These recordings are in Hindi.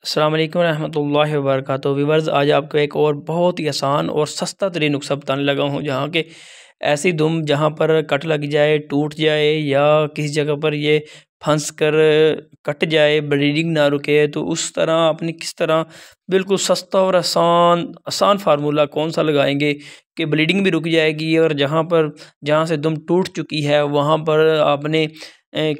अस्सलाम वालेकुम रहमतुल्लाहि व बरकातुहू। व्यूअर्स, आज आपको एक और बहुत ही आसान और सस्ता तरीन नुस्खा बताने लगा हूँ, जहाँ के ऐसी दुम जहाँ पर कट लग जाए, टूट जाए या किसी जगह पर ये फंस कर कट जाए, ब्लीडिंग ना रुके, तो उस तरह आपने किस तरह बिल्कुल सस्ता और आसान आसान फार्मूला कौन सा लगाएंगे कि ब्लीडिंग भी रुक जाएगी, और जहाँ से दुम टूट चुकी है वहाँ पर आपने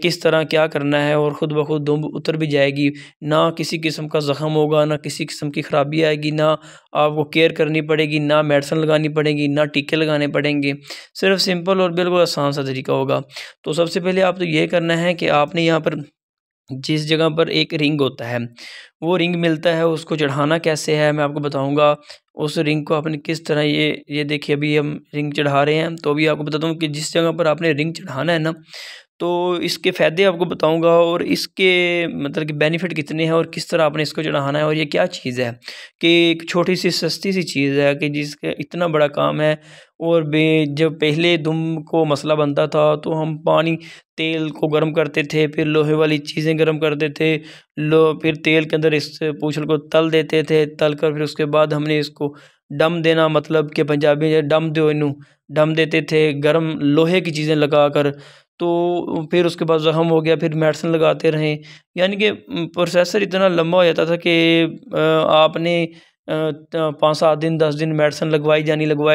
किस तरह क्या करना है और ख़ुद ब खुद दुम उतर भी जाएगी। ना किसी किस्म का ज़ख़म होगा, ना किसी किस्म की ख़राबी आएगी, ना आपको केयर करनी पड़ेगी, ना मेडिसिन लगानी पड़ेगी, ना टीके लगाने पड़ेंगे। सिर्फ सिंपल और बिल्कुल आसान सा तरीका होगा। तो सबसे पहले आप तो ये करना है कि आपने यहाँ पर जिस जगह पर एक रिंग होता है, वो रिंग मिलता है, उसको चढ़ाना कैसे है मैं आपको बताऊँगा। उस रिंग को आपने किस तरह ये देखिए, अभी हम रिंग चढ़ा रहे हैं, तो अभी आपको बताता हूँ कि जिस जगह पर आपने रिंग चढ़ाना है ना, तो इसके फ़ायदे आपको बताऊँगा और इसके मतलब कि बेनिफिट कितने हैं और किस तरह आपने इसको चढ़ाना है। और ये क्या चीज़ है कि एक छोटी सी सस्ती सी चीज़ है कि जिसका इतना बड़ा काम है। और बे जब पहले दुम को मसला बनता था, तो हम तेल को गर्म करते थे, फिर लोहे वाली चीज़ें गर्म करते थे, फिर तेल के अंदर इस पूँछल को तल देते थे, तल कर फिर उसके बाद हमने इसको दम देना, मतलब कि पंजाबी में दम दो इनू दम देते थे गर्म लोहे की चीज़ें लगा कर। तो फिर उसके बाद ज़ख़म हो गया, फिर मेडिसिन लगाते रहें, यानी कि प्रोसेसर इतना लंबा हो जाता था कि आपने 5-7 दिन 10 दिन मेडिसिन लगवाई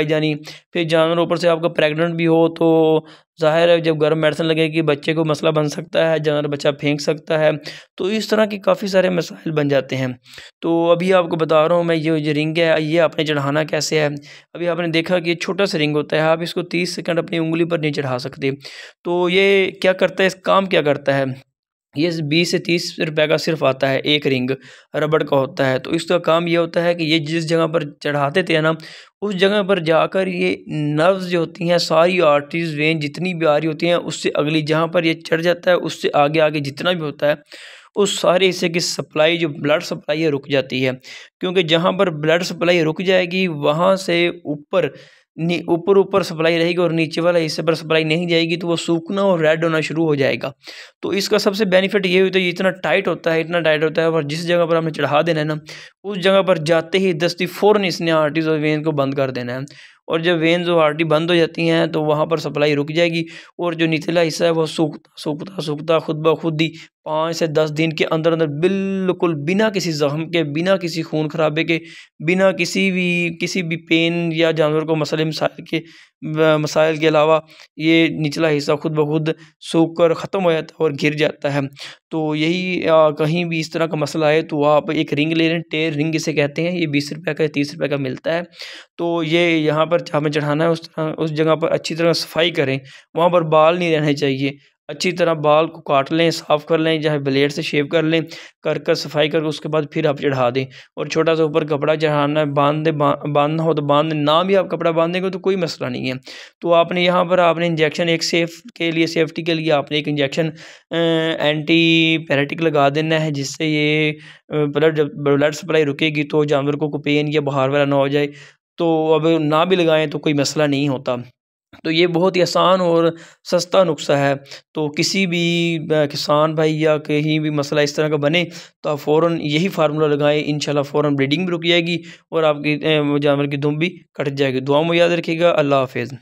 जानी। फिर जानवर ऊपर से आपका प्रेग्नेंट भी हो, तो ज़ाहिर है जब गर्म मेडिसिन लगेगी बच्चे को मसला बन सकता है, जानवर बच्चा फेंक सकता है। तो इस तरह के काफ़ी सारे मसाइल बन जाते हैं। तो अभी आपको बता रहा हूँ मैं, ये जो रिंग है ये आपने चढ़ाना कैसे है। अभी आपने देखा कि छोटा सा रिंग होता है, आप इसको 30 सेकंड अपनी उंगली पर नहीं चढ़ा सकते। तो ये क्या करता है, इस काम क्या करता है, ये 20 से 30 रुपए का सिर्फ आता है, एक रिंग रबड़ का होता है। तो इसका काम ये होता है कि ये जिस जगह पर चढ़ाते थे ना, उस जगह पर जाकर ये नर्व्स जो होती हैं, सारी आर्टरीज वेन जितनी भी आ रही होती हैं, उससे अगली जहाँ पर ये चढ़ जाता है उससे आगे आगे जितना भी होता है, उस सारे हिस्से की सप्लाई जो ब्लड सप्लाई है रुक जाती है। क्योंकि जहाँ पर ब्लड सप्लाई रुक जाएगी, वहाँ से ऊपर सप्लाई रहेगी और नीचे वाले हिस्से पर सप्लाई नहीं जाएगी, तो वो सूखना और रेड होना शुरू हो जाएगा। तो इसका सबसे बेनिफिट ये होता है, ये इतना टाइट होता है, और जिस जगह पर हमने चढ़ा देना है ना, उस जगह पर जाते ही दस्ती फ़ौरन इसने आर्टरीज और वेन को बंद कर देना है। और जब वेन्स और आर्टरी बंद हो जाती हैं, तो वहाँ पर सप्लाई रुक जाएगी और जो निचला हिस्सा है वो सूखता खुद ब खुद ही 5 से 10 दिन के अंदर अंदर बिल्कुल बिना किसी ज़ख्म के, बिना किसी खून खराबे के, बिना किसी भी पेन या जानवर को मसाइल के अलावा ये निचला हिस्सा खुद ब खुद सूख कर ख़त्म हो जाता है और गिर जाता है। तो यही कहीं भी इस तरह का मसला है तो आप एक रिंग ले लें, टेर रिंग इसे कहते हैं। ये 20 रुपए का 30 रुपए का मिलता है। तो ये यहाँ पर हमें चढ़ाना है, उस जगह पर अच्छी तरह सफाई करें, वहाँ पर बाल नहीं रहने चाहिए। अच्छी तरह बाल को काट लें, साफ़ कर लें, चाहे ब्लेड से शेव कर लें, कर सफाई करके उसके बाद फिर आप चढ़ा दें। और छोटा सा ऊपर कपड़ा चढ़ाना है, बांधना हो तो बांध दें, ना भी आप कपड़ा बांधेंगे तो कोई मसला नहीं है। तो आपने यहाँ पर आपने इंजेक्शन एक सेफ्टी के लिए आपने एक इंजेक्शन एंटीपैरेटिक लगा देना है, जिससे ये ब्लड सप्लाई रुकेगी तो जानवर को कोई पेन या बुखार वगैरह ना हो जाए। तो अब ना भी लगाएं तो कोई मसला नहीं होता। तो ये बहुत ही आसान और सस्ता नुस्खा है। तो किसी भी किसान भाई या कहीं भी मसला इस तरह का बने, तो आप फ़ौरन यही फार्मूला लगाएं, इंशाल्लाह फ़ौरन ब्लीडिंग भी रुक जाएगी और आपकी जानवर की दुम भी कट जाएगी। दुआ में याद रखिएगा। अल्लाह हाफ़िज़।